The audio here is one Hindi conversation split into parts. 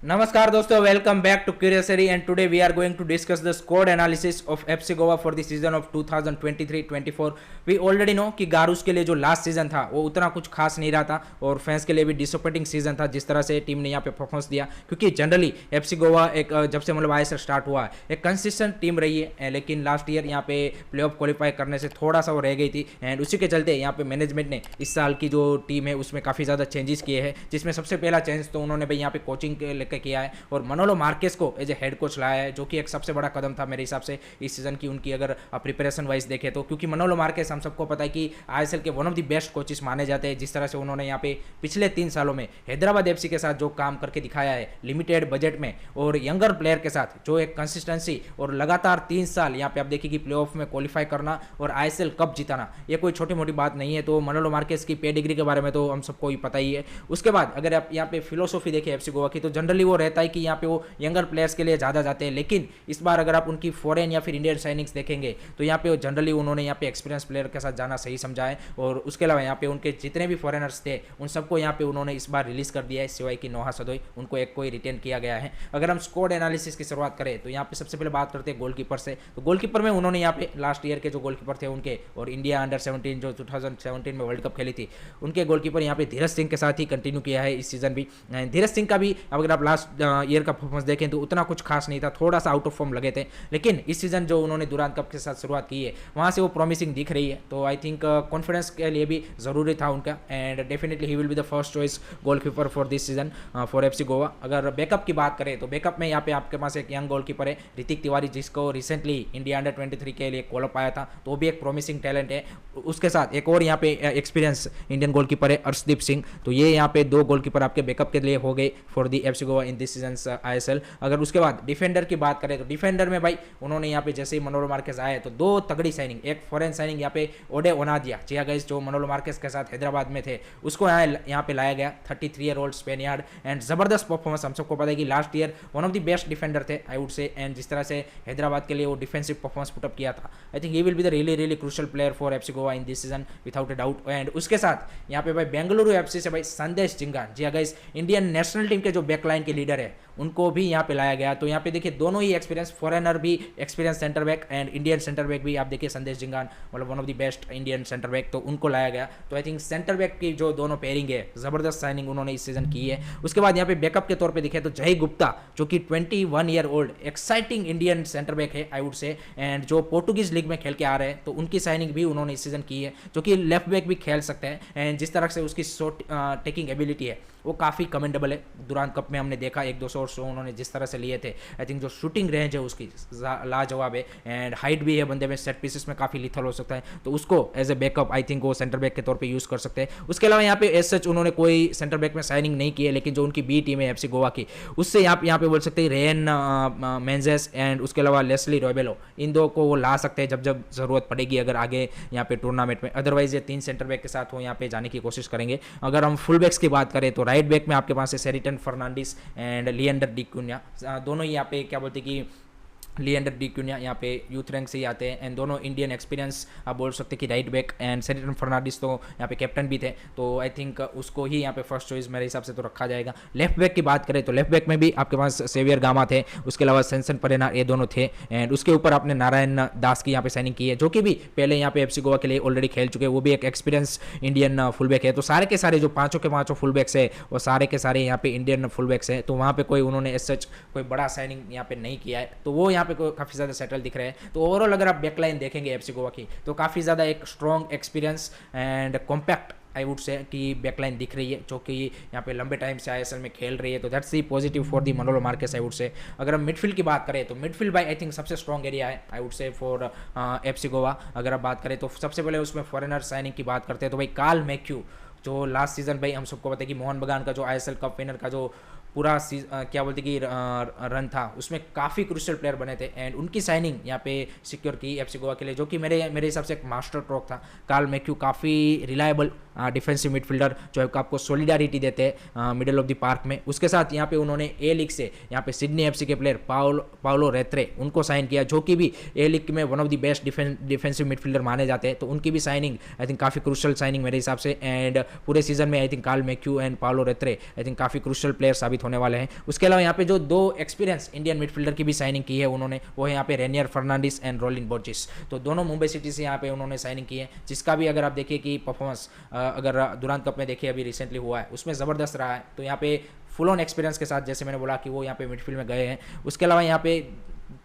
Namaskar दोस्तों, welcome back to Curiousery and today we are going to discuss the squad analysis of FC Goa for the season of 2023-24। We already know कि गारूस के लिए जो लास्ट सीजन था वो उतना कुछ खास नहीं रहा था और फैंस के लिए भी डिसअपॉइंटिंग सीजन था जिस तरह से टीम ने यहाँ पे परफॉर्मेंस दिया, क्योंकि जनरली एफसी गोवा एक जब से मतलब आईएसएल स्टार्ट हुआ है एक कंसिस्टेंट टीम रही है, लेकिन लास्ट ईयर यहाँ पे प्ले ऑफ क्वालिफाई करने से थोड़ा सा वो रह गई थी एंड उसी के चलते यहाँ पे मैनेजमेंट ने इस साल की जो टीम है उसमें काफ़ी ज़्यादा चेंजेस किए हैं, जिसमें सबसे पहला चेंज तो उन्होंने भाई यहाँ पे कोचिंग लेकर किया है और मनोलो मार्केस को एज ए हेड कोच लाया है, जो कि एक सबसे बड़ा कदम था मेरे हिसाब से इस सीजन की उनकी अगर प्रिपरेशन वाइज देखें तो, क्योंकि मनोलो मार्केस हम सबको पता है कि आईएसएल के one of the best coaches माने जाते हैं। जिस तरह से उन्होंने यहाँ पे पिछले 3 सालों में हैदराबाद एफसी के साथ जो काम करके दिखाया है लिमिटेड बजट में और यंगर प्लेयर के साथ जो एक कंसिस्टेंसी और लगातार 3 साल यहाँ पे आप देखिए कि प्लेऑफ में क्वालिफाई करना और आईएसएल कप जिताना ये कोई छोटी मोटी बात नहीं है। तो मनोलो मार्केस की पेडिग्री के बारे में तो हम सबको ही पता ही है। उसके बाद अगर आप यहाँ पे फिलोसॉफी देखें एफसी गोवा की तो जनरली वो रहता है कि यहाँ पे वो यंगर प्लेयर्स के लिए ज़्यादा जाते हैं, लेकिन इस बार अगर आप उनकी फॉरेन या फिर इंडियन साइनिंग्स देखेंगे तो यहाँ पे जनरली उन्होंने यहाँ पे एक्सपीरियंस प्लेयर के साथ जाना सही समझा है और उसके अलावा यहाँ पे उनके जितने भी फॉरेनर्स थे उन सबको यहाँ पे उन्होंने इस बार रिलीज कर दिया है, सिवाय कि नोहा सदोई उनको एक कोई रिटेन किया गया है। अगर हम स्क्वाड एनालिसिस की शुरुआत करें तो यहाँ पे सबसे पहले बात करते हैं गोलकीपर से। तो गोलकीपर में उन्होंने यहाँ पे लास्ट ईयर के जो गोलकीपर थे उनके और इंडिया अंडर 17 जो 2017 में वर्ल्ड कप खेली थी उनके गोलकीपर यहाँ पे धीरज सिंह के साथ ही कंटिन्यू किया है इस सीजन भी। धीरज सिंह का भी अगर आप लास्ट ईयर का परफॉर्मेंस देखें तो उतना कुछ खास नहीं था, थोड़ा सा आउट ऑफ फॉर्म लगे थे, लेकिन इस सीजन जो उन्होंने दुरान कप के साथ शुरुआत की है वहाँ से वो प्रॉमिसिंग दिख रही है। तो आई थिंक कॉन्फिडेंस के लिए भी ज़रूरी था उनका and definitely he will be the first choice goalkeeper for this season for FC Goa. अगर बैकअप की बात करें तो बैकअप में यहाँ पे आपके पास एक यंग गोलकीपर है ऋतिक तिवारी, जिसको रिसेंटली इंडिया अंडर 23 के लिए कॉल अप आया था, तो वो भी एक प्रॉमिसिंग टैलेंट है। उसके साथ एक और यहाँ पे एक्सपीरियंस इंडियन गोलकीपर है अर्शदीप सिंह। तो ये यहाँ पे 2 गोलकीपर आपके बैकअप के लिए हो गए for the FC Goa in this season ISL. अगर उसके बाद डिफेंडर की बात करें तो डिफेंडर में भाई उन्होंने यहाँ पे जैसे ही मनोलो मार्केस आए तो 2 तगड़ी साइनिंग, एक फॉरेन साइनिंग यहाँ पे ओडे ओनादिया जिया गाइस जो मनोलो मार्केस के साथ हैदराबाद में थे उसको यहाँ पे लाया गया, 33 ईयर ओल्ड स्पेनियार्ड एंड जबरदस्त परफॉर्मेंस। हम सबको पता है कि last year one of the best defender थे आई वुड से, एंड जिस तरह से हैदराबाद के लिए वो डिफेंसिव परफॉर्मेंस पुटअप किया था, आई think he will be the really crucial player for FC Goa in this season without a doubt. And उसके साथ यहाँ पे भाई बेंगलुरु एफसी से भाई संदेश जिंगान जी गाइस इंडियन नेशनल टीम के जो बैकलाइन के लीडर है उनको भी यहाँ पे लाया गया। तो यहाँ पे देखिए दोनों ही एक्सपीरियंस, फॉरेनर भी experience centre back and Indian centre back भी आप देखिए संदेश जिंगान मतलब one of the best Indian centre back, तो उनको लाया गया। तो आई थिंक सेंटर बैक की जो दोनों पेयरिंग है जबरदस्त साइनिंग उन्होंने इस सीजन की है। उसके बाद यहाँ पे बैकअप के तौर पे दिखे तो जय गुप्ता जो कि 21 year old exciting Indian centre back है आई वुड से, एंड जो पोर्टुगीज लीग में खेल के आ रहे हैं तो उनकी साइनिंग भी उन्होंने इस सीजन की है, जो कि लेफ्ट बैक भी खेल सकते हैं एंड जिस तरह से उसकी शॉट टेकिंग एबिलिटी है वो काफ़ी कमेंडेबल है। दुरान कप में हमने देखा 1-2 शॉट्स उन्होंने जिस तरह से लिए थे, आई थिंक जो शूटिंग रेंज है उसकी लाजवाब है एंड हाइट भी है बंदे में, सेट पीसेस में काफ़ी लिथल हो सकता है, तो उसको as a backup I think वो सेंटर बैक के तौर पे यूज़ कर सकते हैं। उसके अलावा यहाँ पे एज सच उन्होंने कोई सेंटर बैक में साइनिंग नहीं की है, लेकिन जो उनकी बी टीम है एफसी गोवा की उससे यहाँ पे बोल सकते हैं रेन मेंजेस एंड उसके अलावा लेस्ली रॉयबेलो, इन 2 को वो ला सकते हैं जब जब ज़रूरत पड़ेगी अगर आगे यहाँ पे टूर्नामेंट में। अदरवाइज ये 3 सेंटर बैक के साथ वो यहाँ पे जाने की कोशिश करेंगे। अगर हम फुल बैक्स की बात करें तो राइट बैक में आपके पास है सेरिटन फर्नांडिस एंड लिएंडर डी क्यून्या, दोनों ही यहाँ पे क्या बोलते हैं कि लिएंडर डी क्यून्या यहाँ पे यूथ रैंक से ही आते हैं एंड दोनों इंडियन एक्सपीरियंस आप बोल सकते हैं कि राइट बैक, एंड सेरिटन फर्नांडिस तो यहाँ पे कैप्टन भी थे, तो आई थिंक उसको ही यहाँ पे फर्स्ट चॉइस मेरे हिसाब से तो रखा जाएगा। लेफ्ट बैक की बात करें तो लेफ्ट बैक में भी आपके पास सेवियर गामा थे, उसके अलावा सेंसन परेना, ये दोनों थे एंड उसके ऊपर आपने नारायण दास की यहाँ पे साइनिंग की है, जो कि भी पहले यहाँ पे एफसी गोवा के लिए ऑलरेडी खेल चुके हैं, वो भी एक एक्सपीरियंस इंडियन फुल बैक है। तो सारे के सारे जो 5 के 5 फुल बैक्स है वो सारे के सारे यहाँ पे इंडियन फुल बैक्स है, तो वहाँ पे कोई उन्होंने एज सच कोई बड़ा साइनिंग यहाँ पे नहीं किया है, तो वो यहाँ पे काफ़ी ज़्यादा सेटल दिख रहे हैं। तो ओवरऑल अगर आप बैकलाइन देखेंगे एफसी गोवा की तो काफ़ी ज़्यादा एक strong experience and compact I would से कि बैकलाइन दिख रही है, जो कि यहाँ पे लंबे टाइम से आईएसएल में खेल रही है, तो that's the positive for the मनोलो Marquez I would से। अगर हम मिडफील्ड की बात करें तो मिडफील्ड बाय आई थिंक सबसे स्ट्रॉन्ग एरिया है आई वुड से फॉर एफसी गोवा। अगर आप बात करें तो सबसे पहले उसमें फॉरेनर साइनिंग की बात करते हैं तो भाई कार्ल मैक्यू जो लास्ट सीजन भाई हम सबको पता है कि मोहन बगान का जो आईएसएल कप विनर का जो पूरा क्या बोलते कि रन था उसमें काफ़ी क्रूशियल प्लेयर बने थे एंड उनकी साइनिंग यहाँ पे सिक्योर की एफसी गोवा के लिए, जो कि मेरे हिसाब से एक मास्टर स्ट्रोक था। कार्ल मैक्यू काफ़ी रिलायबल डिफेंसिव मिडफील्डर जो है आपको सॉलिडारिटी देते हैं मिडल ऑफ द पार्क में। उसके साथ यहाँ पे उन्होंने ए लीग से यहाँ पे सिडनी एफसी के प्लेयर पाओलो रेत्रे उनको साइन किया, जो कि भी ए लीग में one of the best defensive midfielder माने जाते हैं, तो उनकी भी साइनिंग आई थिंक काफ़ी क्रूशियल साइनिंग मेरे हिसाब से। एंड पूरे सीजन में I think Carl McHugh and Paulo Retre I think काफ़ी क्रूशियल प्लेयर साबित होने वाले हैं। उसके अलावा यहाँ पे जो 2 एक्सपीरियंस इंडियन मिडफील्डर की भी साइनिंग की है उन्होंने, वो है यहाँ पे रेनियर फर्नांडिस एंड रोलिन बोर्जिस। तो दोनों मुंबई सिटी से यहाँ पे उन्होंने साइनिंग की है, जिसका भी अगर आप देखिए कि परफॉर्मेंस अगर दुरांत कप में देखिए अभी रिसेंटली हुआ है उसमें ज़बरदस्त रहा है। तो यहाँ पे फुल ऑन एक्सपीरियंस के साथ जैसे मैंने बोला कि वो यहाँ पे मिडफील्ड में गए हैं। उसके अलावा यहाँ पे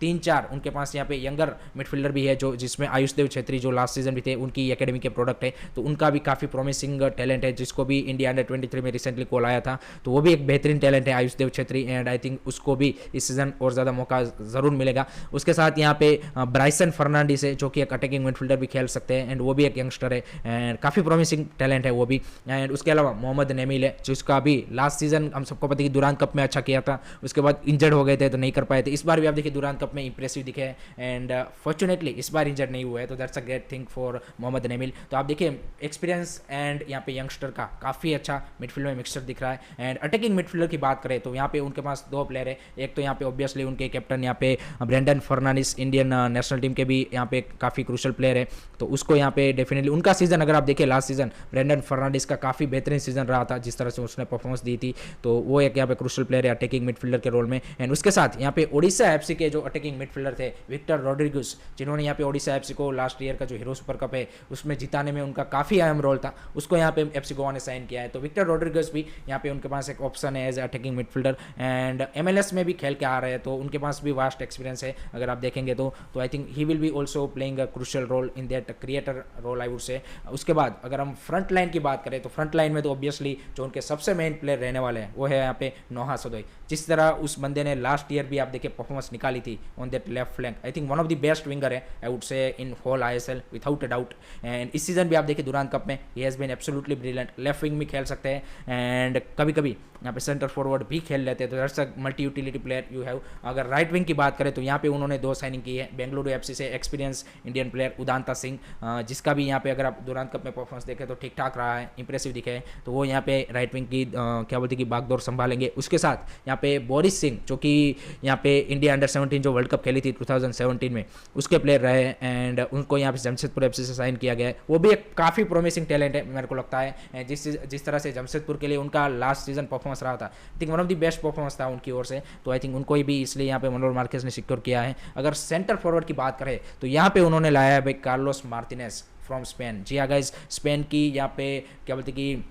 3-4 उनके पास यहाँ पे यंगर मिडफील्डर भी है, जो जिसमें आयुष देव छेत्री जो लास्ट सीजन भी थे उनकी एकेडमी के प्रोडक्ट है, तो उनका भी काफ़ी प्रॉमिसिंग टैलेंट है, जिसको भी इंडिया अंडर 23 में रिसेंटली कॉल आया था। तो वो भी एक बेहतरीन टैलेंट है आयुष देव छेत्री, एंड आई थिंक उसको भी इस सीजन और ज़्यादा मौका ज़रूर मिलेगा। उसके साथ यहाँ पे ब्राइसन फर्नांडिस है, जो कि एक अटैकिंग मिडफील्डर भी खेल सकते हैं, एंड वो भी एक यंगस्टर है एंड काफ़ी प्रॉमिसिंग टैलेंट है वो भी। एंड उसके अलावा मोहम्मद नेमिल है, जिसका भी लास्ट सीजन हम सबको पता है कि दुरान कप में अच्छा किया था, उसके बाद इंजर्ड हो गए थे तो नहीं कर पाए थे। इस बार भी आप देखिए दुरान कप में इंप्रेसिव दिखे एंड फॉर्चुनेटली इस बार इंजर्ड नहीं हुआ है, तो that's a great thing for Mohammad Nemil. तो आप देखिए एक्सपीरियंस एंड यहाँ पे यंगस्टर का काफ़ी अच्छा मिडफील्ड में मिक्सचर दिख रहा है। एंड अटैकिंग मिडफील्डर की बात करें तो यहाँ पे उनके पास 2 प्लेयर है। एक तो यहाँ पे ऑब्वियसली उनके कैप्टन यहाँ पे Brandon Fernandes, Indian national team के भी यहाँ पे काफ़ी क्रूशल प्लेयर है, तो उसको यहाँ पे डेफिनेटली उनका सीजन अगर आप देखिए लास्ट सीजन ब्रेंडन फर्नांडिस का काफ़ी बेहतरीन सीजन रहा था, जिस तरह से उसने परफॉर्मेंस दी थी, तो वो एक यहाँ पे क्रूशल प्लेयर है अटैकिंग मिडफील्डर के रोल में। एंड उसके साथ यहाँ पे ओडिशा एफसी के जो अटैकिंग मिडफील्डर थे विक्टर रोड्रिगस, जिन्होंने यहाँ पे ओडिशा एफसी को लास्ट ईयर का जो हीरो सुपर कप है उसमें जिताने में उनका काफ़ी अहम रोल था, उसको यहाँ पे एफसी गोवा ने साइन किया है। तो विक्टर रोड्रिगस भी यहाँ पे उनके पास एक ऑप्शन है as attacking midfielder, and MLS में भी खेल के आ रहे हैं, तो उनके पास भी वास्ट एक्सपीरियंस है अगर आप देखेंगे तो I think he will be also playing a crucial role in that creator role I would say. उसके बाद अगर हम फ्रंट लाइन की बात करें तो फ्रंट लाइन में तो ऑब्वियसली जो उनके सबसे मेन प्लेयर रहने वाले हैं वो है यहाँ पे नोहा सदोई। जिस तरह उस बंदे ने लास्ट ईयर भी आप देखिए परफॉर्मेंस निकाली थी on that left flank, I think one of the best winger है I would say in whole ISL without a doubt. And इस सीजन भी आप देखिए दुरांत कप में ही has been absolutely brilliant. Left wing भी खेल सकते हैं एंड कभी कभी यहाँ पे सेंटर फॉरवर्ड भी खेल लेते हैं, तो that's a multi utility player you have. अगर राइट विंग की बात करें तो यहाँ पे उन्होंने 2 साइनिंग की है बेंगलुरु एफसी से, experience Indian player Udanta Singh, जिसका भी यहाँ पे अगर आप दुरांत कप में परफॉर्मेंस देखें तो ठीक ठाक रहा है, इंप्रेसिव दिखे है, तो वो यहाँ पे राइट विंग की क्या बोलते हैं कि बागडोर संभालेंगे। उसके साथ यहाँ पे बोरिस सिंह, जो कि यहाँ पे इंडिया अंडर 17 जो वर्ल्ड कप खेली थी 2017 में उसके प्लेयर रहे, एंड उनको यहाँ पे जमशेदपुर एफसी से साइन किया गया है। वो भी एक काफ़ी प्रोमिसिंग टैलेंट है मेरे को लगता है, जिस तरह से जमशेदपुर के लिए उनका लास्ट सीजन परफॉर्मेंस रहा था, आई think one of the best performance था उनकी ओर से, तो आई थिंक उनको ही भी इसलिए यहाँ पे मनोहर मार्केस ने सिक्योर किया है। अगर सेंटर फॉरवर्ड की बात करें तो यहाँ पे उन्होंने लाया है भाई कार्लोस मार्टिनेज फ्रॉम स्पेन। जी हाँ गाइस, स्पेन की यहाँ पे क्या बोलते कि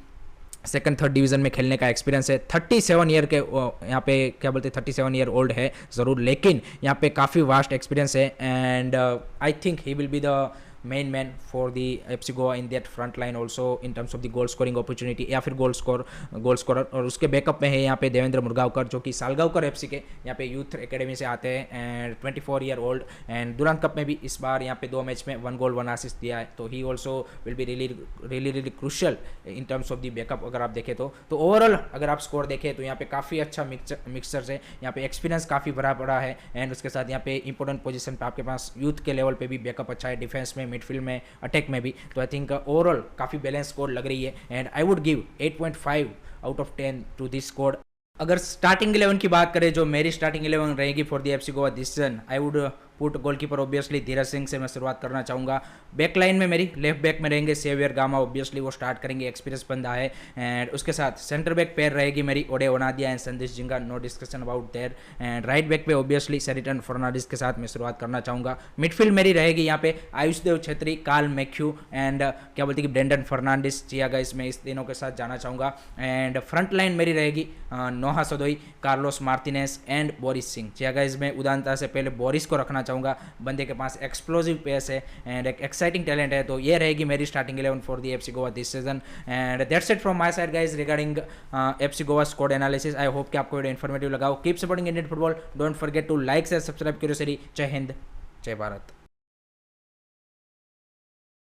2nd 3rd डिवीजन में खेलने का एक्सपीरियंस है। 37 ईयर के यहाँ पे क्या बोलते 37 ईयर ओल्ड है ज़रूर, लेकिन यहाँ पे काफ़ी वास्ट एक्सपीरियंस है, and I think he will be the main man for the FC Goa in that front line also in terms of the goal scoring opportunity या फिर गोल स्कोरर। और उसके बैकअप में है यहाँ पे देवेंद्र मुरगावकर, जो कि सालगावकर एफसी के यहाँ पे यूथ एकेडमी से आते हैं and 24 year old, and Durand cup में भी इस बार यहाँ पे 2 मैच में 1 गोल 1 असिस्ट दिया है, तो he also will be really crucial in terms of the backup अगर आप देखें तो ओवरऑल अगर आप स्कोर देखें तो यहाँ पे काफ़ी अच्छा मिक्सचर है, यहाँ पे एक्सपीरियंस काफ़ी भरा पड़ा है, एंड उसके साथ यहाँ पे इंपॉर्टेंट पोजीशन पे आपके पास यूथ के लेवल पे भी बैकअप अच्छा है, डिफेंस में, मिडफील्ड में, अटैक में भी, तो आई थिंक ओवरऑल काफ़ी बैलेंस स्कोर लग रही है, and I would give 8.5 out of 10 to this score. अगर स्टार्टिंग 11 की बात करें, जो मेरी स्टार्टिंग 11 रहेगी for the FC Goa this season, I would put goalkeeper obviously Dheeraj Singh से मैं शुरुआत करना चाहूँगा। बैक लाइन में मेरी लेफ्ट बैक में रहेंगे सेवियर गामा, ऑब्वियसली वो स्टार्ट करेंगे, एक्सपीरियंस बंदा है, एंड उसके साथ सेंटर बैक पेयर रहेगी मेरी ओडे ओनादिया and Sandesh Jhingan, no discussion about there, and right back पे ऑब्वियसली शेरिटन फर्नांडिस के साथ मैं शुरुआत करना चाहूँगा। मिडफील्ड मेरी रहेगी यहाँ पे आयुष देव छेत्री, कार्ल मैथ्यू एंड क्या बोलते हैं कि ब्रेंडन फर्नांडिस, जिया गाइस मैं इस तीनों के साथ जाना चाहूँगा, एंड फ्रंट लाइन मेरी रहेगी Noah Sadaoui, Carlos Martinez and Boris Singh. जिया गाइस मैं उदांता से पहले बोरिस को रखना चाहूँगा, बंदे के पास एक्सप्लोजिव पेस है एंड एक एक्साइटिंग टैलेंट है, तो ये रहेगी मेरी starting 11 for the FC Goa this season, and that's it from my side guys regarding FC Goa squad analysis. I hope कि आपको वीडियो इन्फॉर्मेटिव लगा हो। Keep supporting Indian football, don't forget to like share subscribe curiosity. जय हिंद, जय भारत।